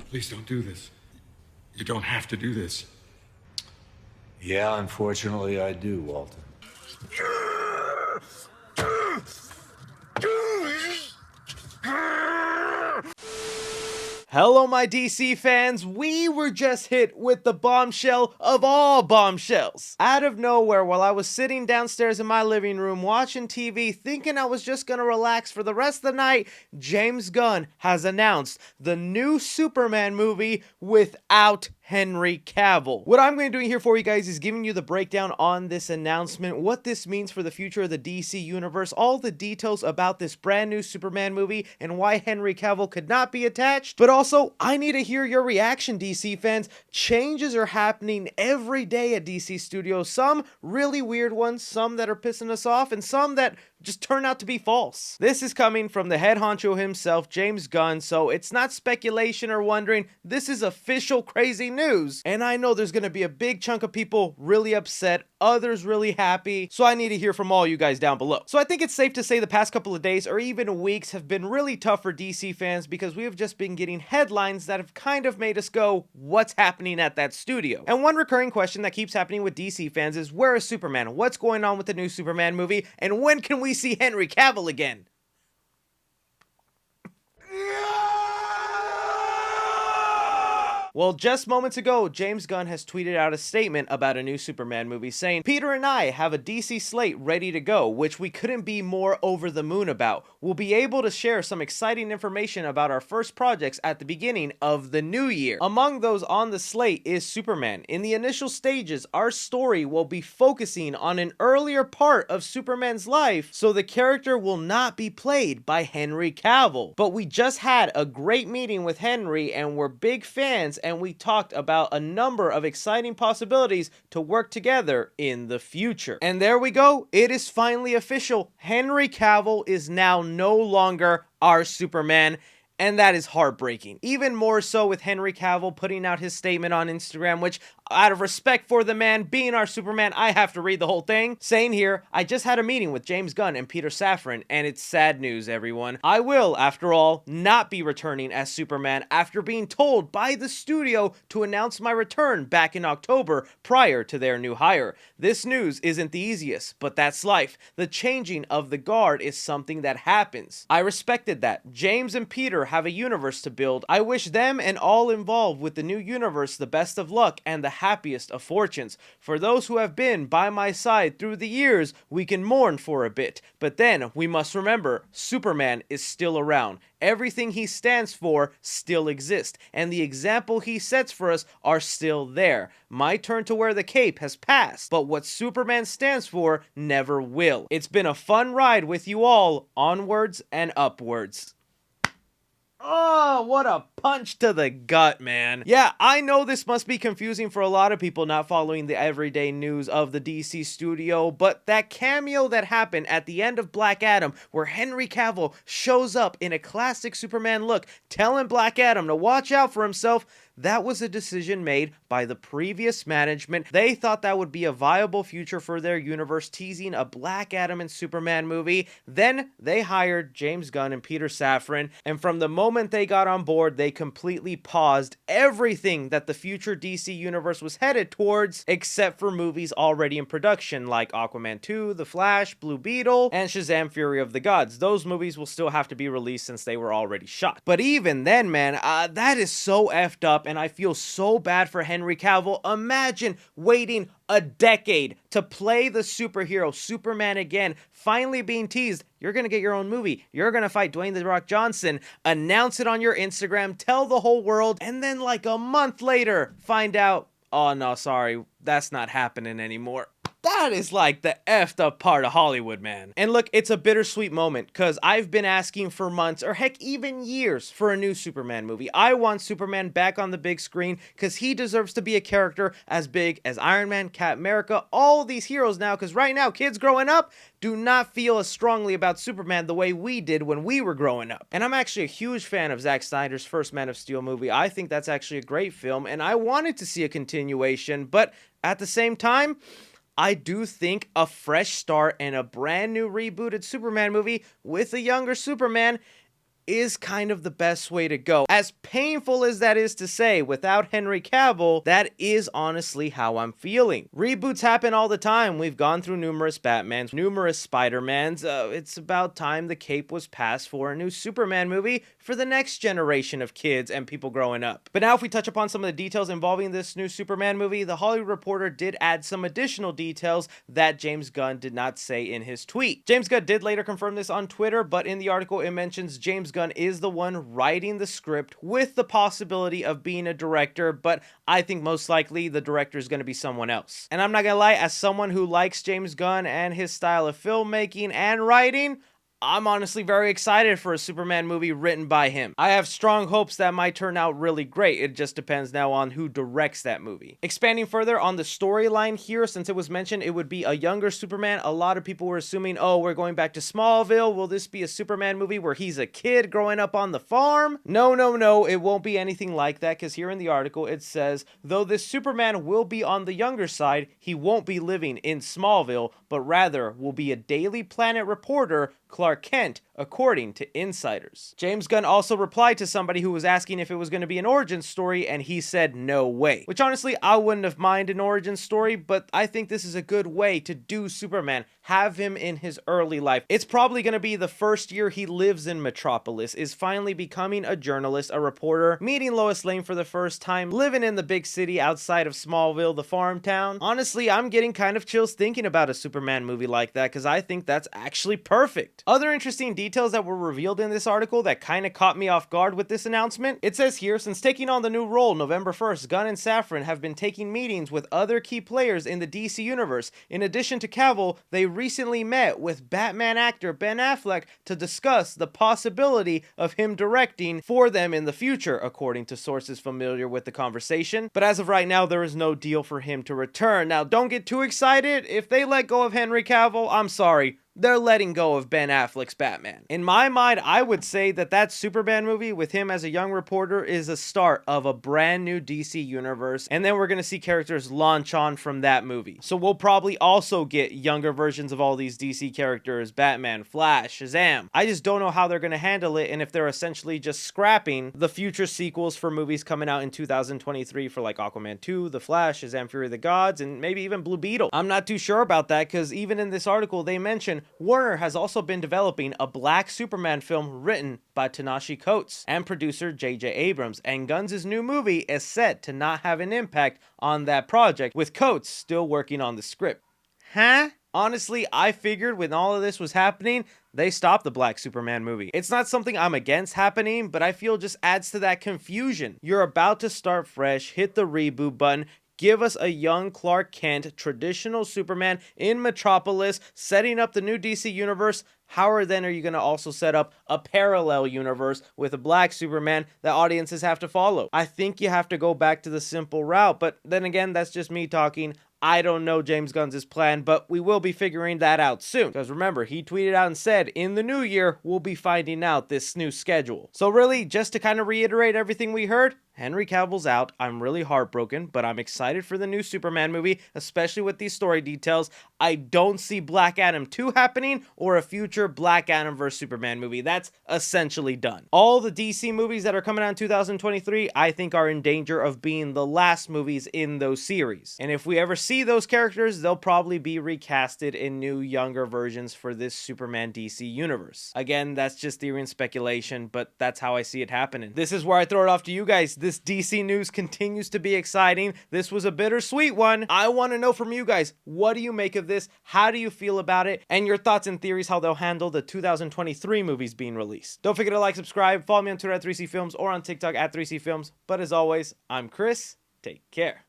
Please don't do this. You don't have to do this. Yeah, unfortunately I do, Walter. Hello, my DC fans. We were just hit with the bombshell of all bombshells. Out of nowhere, while I was sitting downstairs in my living room watching TV, thinking I was just gonna relax for the rest of the night, James Gunn has announced the new Superman movie without Henry Cavill. What I'm going to do here for you guys is giving you the breakdown on this announcement, what this means for the future of the DC universe, all the details about this brand new Superman movie, and why Henry Cavill could not be attached. But also, I need to hear your reaction, DC fans. Changes are happening every day at DC Studios. Some really weird ones, some that are pissing us off, and some that just turn out to be false. This is coming from the head honcho himself, James Gunn, so it's not speculation or wondering. This is official crazy news. And I know there's gonna be a big chunk of people really upset, others really happy, so I need to hear from all you guys down below. So I think it's safe to say the past couple of days or even weeks have been really tough for DC fans because we have just been getting headlines that have kind of made us go, what's happening at that studio? And one recurring question that keeps happening with DC fans is, where is Superman? What's going on with the new Superman movie? And when can we see Henry Cavill again? Well, just moments ago, James Gunn has tweeted out a statement about a new Superman movie saying, "Peter and I have a DC slate ready to go, which we couldn't be more over the moon about. We'll be able to share some exciting information about our first projects at the beginning of the new year." Among those on the slate is Superman. In the initial stages, our story will be focusing on an earlier part of Superman's life, so the character will not be played by Henry Cavill. But we just had a great meeting with Henry and we're big fans, and we talked about a number of exciting possibilities to work together in the future. And there we go, it is finally official. Henry Cavill is now no longer our Superman. And that is heartbreaking. Even more so with Henry Cavill putting out his statement on Instagram, which, out of respect for the man being our Superman, I have to read the whole thing. Saying here, "I just had a meeting with James Gunn and Peter Safran, and it's sad news, everyone. I will, after all, not be returning as Superman after being told by the studio to announce my return back in October prior to their new hire. This news isn't the easiest, but that's life. The changing of the guard is something that happens. I respected that. James and Peter have a universe to build. I wish them and all involved with the new universe the best of luck and the happiest of fortunes. For those who have been by my side through the years, we can mourn for a bit. But then we must remember, Superman is still around. Everything he stands for still exists, and the example he sets for us are still there. My turn to wear the cape has passed, but what Superman stands for never will. It's been a fun ride with you all, onwards and upwards." Oh, what a punch to the gut, man. Yeah, I know this must be confusing for a lot of people not following the everyday news of the DC studio, but that cameo that happened at the end of Black Adam, where Henry Cavill shows up in a classic Superman look, telling Black Adam to watch out for himself, that was a decision made by the previous management. They thought that would be a viable future for their universe, teasing a Black Adam and Superman movie. Then they hired James Gunn and Peter Safran, and from the moment they got on board, they completely paused everything that the future DC universe was headed towards, except for movies already in production, like Aquaman 2, The Flash, Blue Beetle, and Shazam! Fury of the Gods. Those movies will still have to be released since they were already shot. But even then, man, that is so effed up, and I feel so bad for Henry Cavill. Imagine waiting a decade to play the superhero Superman again, finally being teased, you're gonna get your own movie, you're gonna fight Dwayne "The Rock" Johnson, announce it on your Instagram, tell the whole world, and then like a month later, find out, oh no, sorry, that's not happening anymore. That is like the effed up part of Hollywood, man. And look, it's a bittersweet moment, because I've been asking for months, or heck, even years, for a new Superman movie. I want Superman back on the big screen, because he deserves to be a character as big as Iron Man, Captain America, all these heroes now, because right now, kids growing up do not feel as strongly about Superman the way we did when we were growing up. And I'm actually a huge fan of Zack Snyder's first Man of Steel movie. I think that's actually a great film, and I wanted to see a continuation, but at the same time, I do think a fresh start and a brand new rebooted Superman movie with a younger Superman is kind of the best way to go. As painful as that is to say, without Henry Cavill, that is honestly how I'm feeling. Reboots happen all the time. We've gone through numerous Batmans, numerous Spider-Mans. It's about time the cape was passed for a new Superman movie for the next generation of kids and people growing up. But now if we touch upon some of the details involving this new Superman movie, The Hollywood Reporter did add some additional details that James Gunn did not say in his tweet. James Gunn did later confirm this on Twitter, but in the article it mentions James Gunn is the one writing the script with the possibility of being a director, but I think most likely the director is going to be someone else. And I'm not gonna lie, as someone who likes James Gunn and his style of filmmaking and writing, I'm honestly very excited for a Superman movie written by him. I have strong hopes that might turn out really great. It just depends now on who directs that movie. Expanding further on the storyline here, since it was mentioned it would be a younger Superman, a lot of people were assuming, oh, we're going back to Smallville. Will this be a Superman movie where he's a kid growing up on the farm? No, it won't be anything like that, because here in the article it says, though this Superman will be on the younger side, he won't be living in Smallville, but rather will be a Daily Planet reporter, Clark Kent, according to insiders. James Gunn also replied to somebody who was asking if it was going to be an origin story, and he said no way. Which honestly, I wouldn't have minded an origin story, but I think this is a good way to do Superman. Have him in his early life. It's probably going to be the first year he lives in Metropolis, is finally becoming a journalist, a reporter, meeting Lois Lane for the first time, living in the big city outside of Smallville, the farm town. Honestly, I'm getting kind of chills thinking about a Superman movie like that, because I think that's actually perfect. Other interesting details that were revealed in this article that kind of caught me off guard with this announcement. It says here, since taking on the new role November 1st, Gunn and Safran have been taking meetings with other key players in the DC universe. In addition to Cavill, they recently met with Batman actor Ben Affleck to discuss the possibility of him directing for them in the future, according to sources familiar with the conversation. But as of right now, there is no deal for him to return. Now, don't get too excited. If they let go of Henry Cavill, I'm sorry. They're letting go of Ben Affleck's Batman. In my mind, I would say that that Superman movie with him as a young reporter is a start of a brand new DC universe, and then we're going to see characters launch on from that movie. So we'll probably also get younger versions of all these DC characters, Batman, Flash, Shazam. I just don't know how they're going to handle it, and if they're essentially just scrapping the future sequels for movies coming out in 2023 for like Aquaman 2, The Flash, Shazam Fury of the Gods, and maybe even Blue Beetle. I'm not too sure about that, because even in this article they mention Warner has also been developing a Black Superman film written by Ta-Nehisi Coates and producer J.J. Abrams, and Gunn's new movie is set to not have an impact on that project, with Coates still working on the script. Huh? Honestly, I figured when all of this was happening, they stopped the Black Superman movie. It's not something I'm against happening, but I feel just adds to that confusion. You're about to start fresh, hit the reboot button, give us a young Clark Kent, traditional Superman in Metropolis, setting up the new DC universe. How then are you going to also set up a parallel universe with a Black Superman that audiences have to follow? I think you have to go back to the simple route, but then again, that's just me talking. I don't know James Gunn's plan, but we will be figuring that out soon. Because remember, he tweeted out and said, in the new year, we'll be finding out this new schedule. So really, just to kind of reiterate everything we heard, Henry Cavill's out. I'm really heartbroken, but I'm excited for the new Superman movie, especially with these story details. I don't see Black Adam 2 happening or a future Black Adam vs. Superman movie. That's essentially done. All the DC movies that are coming out in 2023, I think are in danger of being the last movies in those series. And if we ever see those characters, they'll probably be recasted in new, younger versions for this Superman DC universe. Again, that's just theory and speculation, but that's how I see it happening. This is where I throw it off to you guys. This DC news continues to be exciting. This was a bittersweet one. I want to know from you guys, what do you make of this? How do you feel about it? And your thoughts and theories how they'll handle the 2023 movies being released. Don't forget to like, subscribe, follow me on Twitter at 3C Films or on TikTok at 3C Films. But as always, I'm Chris. Take care.